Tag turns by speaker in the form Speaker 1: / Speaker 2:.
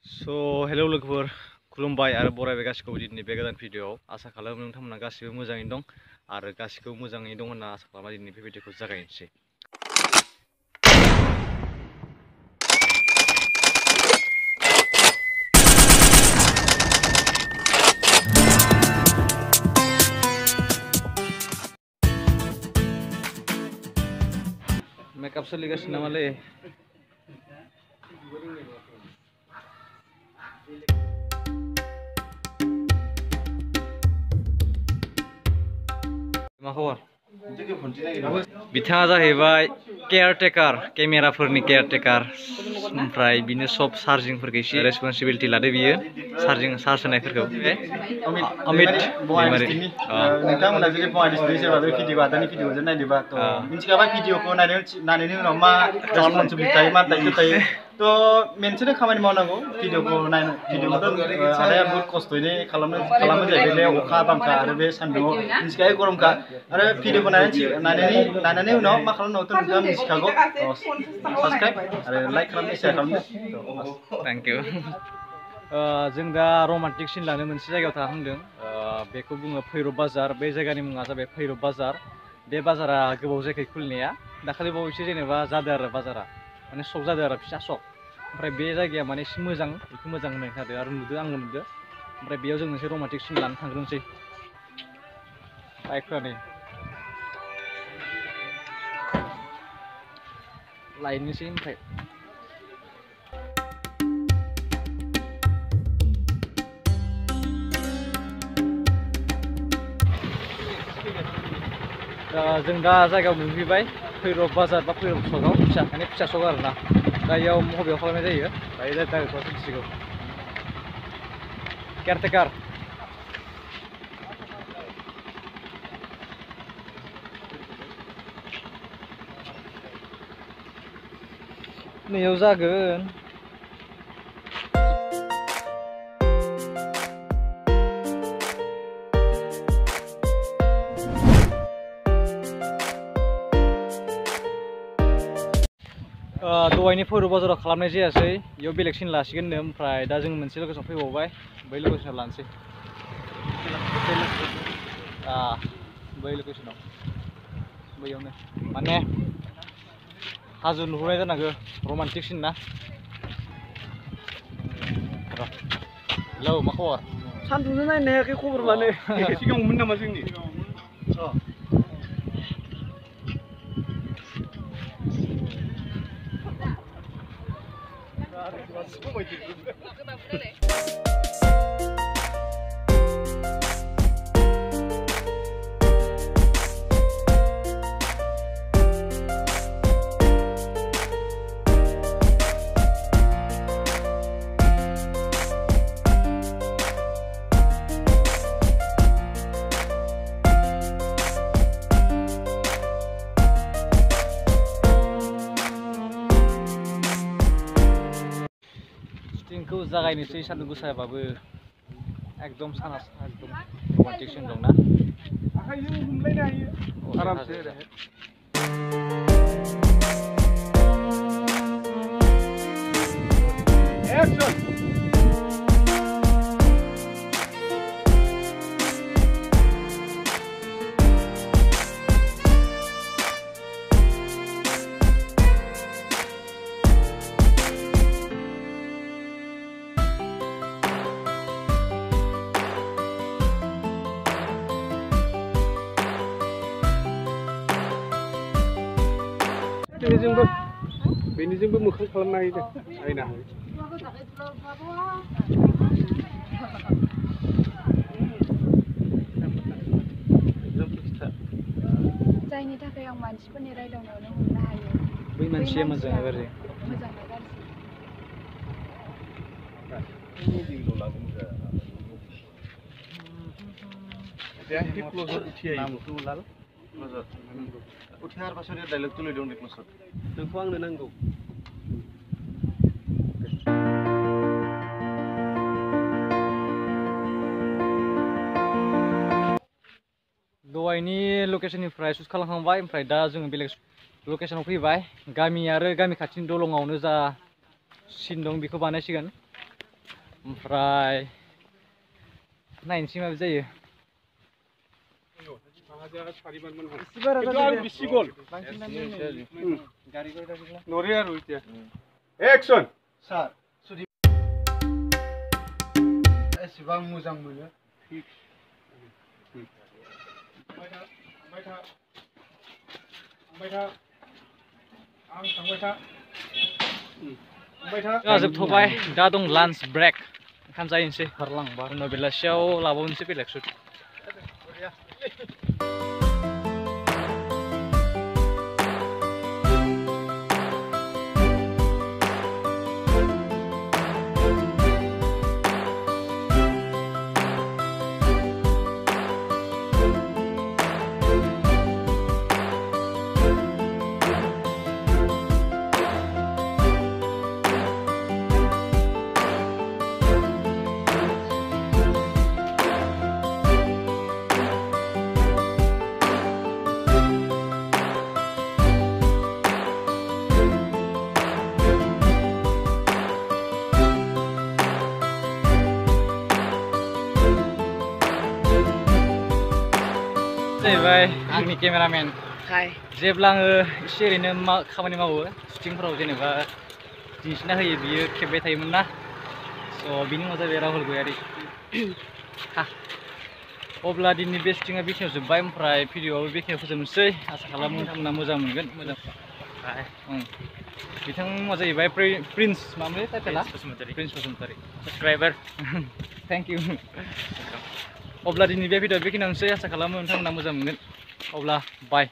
Speaker 1: Hello लोगोफोर खुलुमबाय आरो बरायबाय गासिखौबो दिनै बे गोदान भिडियोआव आसा खालामो नोंथांमोना गासिबो मोजाङैनो दं आरो गासिखौबो मोजाङै दं होनना आसा खालामना दिनै बे भिडियोखौ जागायनोसै। मेकआप सोलिगासिनो नामालै? मा खबर? बिथाङा जाहैबाय केयारटेकार, केमेराफोरनि केयारटेकार, ओमफ्राय बिनो सब चार्जिंफोरखौ एसे रेसपन्सिबिलिटि लादो बियो, चार्ज होनायफोरखौ। अमित दैमारि।
Speaker 2: नोंथांमोना जुदि बङाइगावनि सोरबा बे भिडिअ आदानि भिडिअखौ नायदोंबा मिथिखाबाय भिडिअखौ नायनायनि उनाव मा रेसपन्सिबिलिटि थायो, मा दायित्व थायो। थ' मोनसेनो खामानि मावनांगौ, भिडिअखौ भिडिअखौथ' आदाया बहुत खस्थ'यैनो खालामो जाहैबाय, अखा बांखा आरो बे सान्दुङाव मिथिखायो गरमखा, आरो भिडिअखौ नायनायनि उनाव मा खालामनांगौथ' नोंथाङा मिथिखागौ। साबसक्राइब आरो लाइक खालामनो, शेयार खालामनो।
Speaker 1: Thank you. जों दा रमान्टिक सिन लानो मोनसे जायगायाव थांदों, बेखौ बुङो भैरब बाजार। बे जायगानि मुङा जाबाय भैरब बाजार। बे बाजारा गोबाव जायगायाव खुलिनाया, दाखालि बावैसो जेनेबा जादों आरो बाजारा, माने सक जादों आरो फिसा सक। ओमफ्राय बे जायगाया माने एसे मोजां, बेखौ मोजां होननाय खोनादों आरो नुदों, आंबो नुदों। ओमफ्राय बेयाव जों मोनसे रमान्टिक सिन लानो थांग्रोनोसै। बाइकफ्रा नै लायनोसै ओमफ्राय। जों दा जायगायाव मोनफैबाय, भैरब बाजार बा भैरब सकआव, फिसा सक आरोना। दा इयाव बबेयाव खालामनाय जायो, दायो जायगाखौ मिथिगौ। केयारटेकार नैयाव जागोन। दहायनि भैरब बाजाराव खालामनाय जायासै, बेयाव बेलेग सिन लासिगोननो। ओमफ्राय दा जों मोनसे लकेसनाव फैबावबाय, बै लकेसनाव लानोसै। बै लकेसनाव, बैयावनो माने हाजो नुहुरनाय जानांगौ, रमान्टिक सिन ना। हेलौ, मा खबर?
Speaker 2: सान्दुंजों नायनो हायाखै, खबर माने सिगाङावमोन नामा जोंनि?
Speaker 1: शुटिंखौ जागायनोसै, सान्दुं गोसाबाबो एकदम साना एकदम रमान्टिक सिन दंना।
Speaker 2: आखाइजों हमलायनो हायो आरामसे। एक्सन। बेनिजोंबो मोखां खालामनो हायो, जों नायनो हायो।
Speaker 3: जायनि थाखाय आं मानसिफोरनि रायदावनायावनो हमनो हायो,
Speaker 1: बै मानसिया मोजां ना गाज्रि।
Speaker 2: उठियार पासनि डायलग तुलिदों दे क्लासाव। नोंखौ आंनो नांगौ।
Speaker 1: दहायनि लकेसननिफ्राय शुट खालामखांबाय, ओमफ्राय दा जोङो बेलेग लकेसनाव फैबाय। गामि आरो गामि खाथिनि दलङावनो जा सिन दं बेखौ बानायसिगोन। ओमफ्राय नायनोसै माबि जायो
Speaker 4: एक्सन
Speaker 2: सार सुदि एसेबां मोजां मोनो
Speaker 1: जोबथ'बाय दा दं लान्च ब्रेक ओंखाम जाहैनोसै हरलांबा उनाव बेलासियाव लाबावनोसै बेलेग सुट जाहैबाय आंनि केमेरामेन जेब्ला आङो एसे ओरैनो खामानि मावो शुटिंफोराव जेनेबा दिन्थिना होयो बियो खेबबाय थायोमोन ना स' बिनि उनाव जाबाय राहुल गयारि अब्ला दिनैनि बे शुटिंआ बेखिनियाव जोब्बाय ओमफ्राय भिडिअ'आबो बेखिनियाव फोजोबनोसै आसा खालामो नोंथांमोना मोजां मोनगोन मोजां बिथांमोना जाहैबाय प्रिन्स मामोनलाय टाइटेला प्रिन्स बसुमतारी साबस्क्राइबार थेंक इउ अब्ला दिनै बे भिडिअ बेखिनियावनोसै आसा खालामो नोंथांमोना मोजां मोनगोन अब्ला बाय